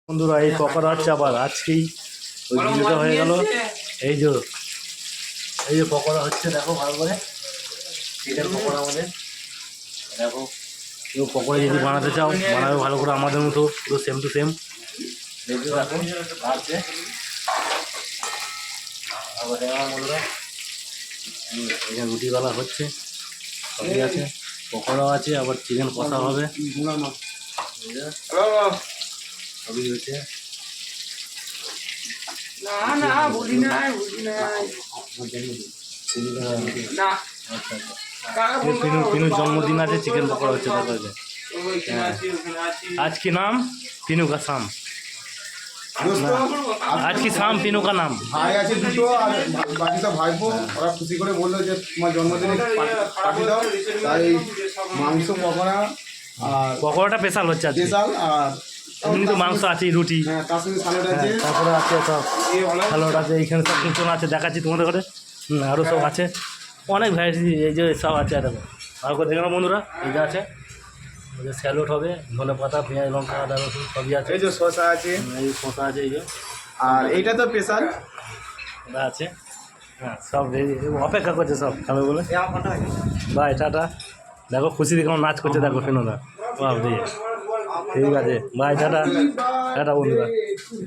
বন্ধুরা এই পকোড়া হচ্ছে আবার আজকেই ওই ভিডিওটা হয়ে গেল। এই যে পকোড়া হচ্ছে, দেখো ভালো করে চিকেন পকোড়া আমাদের। দেখো কেউ পকোড়া যদি বানাতে চাও বানাবে ভালো করে, আমাদের মতো পুরো সেম টু সেম। দেখো আছে আবার বন্ধুরা, এখানে রুটিবেলা হচ্ছে, সবই আছে, পকোড়াও আছে, আবার চিকেন কষা হবে, সবই হয়েছে। পিনুর জন্মদিন আছে, চিকেন পকোড়া হচ্ছে। आज की नाम पिनू का शाम, आज की शाम पिनू का नाम। ভাই আছে দুটো আর বাকিটা ভাইপো, ওরা খুশি করে বললো যে তোমার জন্মদিনে পার্টি দাও, তাই মাংস পকোড়া আর পকোড়াটা স্পেশাল হচ্ছে আজকে, স্পেশাল। আর এমনি তো মাংস আছে, রুটি, হ্যাঁ তার সঙ্গে স্যালাড আছে, তারপরে আছে সব স্যালাড আছে, এইখানে সব কুচন আছে, দেখাচ্ছি তোমাদের ঘরে। আরও সব আছে, অনেক ভ্যারাইটি, এই যে সব আছে। দেখো ভালো করে দেখে নাও বন্ধুরা, এই যে আছে, এই যে স্যালাড হবে, ধনে পাতা, পেঁয়াজ, লঙ্কা, আদা, রসুন সবই আছে। এই যে শসা আছে, এই শসা আছে, এই যে, আর এইটা তো স্পেশাল ওটা আছে। হ্যাঁ সব রেডি, অপেক্ষা করছে সব খাবে বলে। Bye tata. দেখো খুশি দেখে নাচ করছে, দেখো ফেনোদা, বাহ দিয়ে। ঠিক আছে, বাই টাটা, টাটা বন্ধুরা।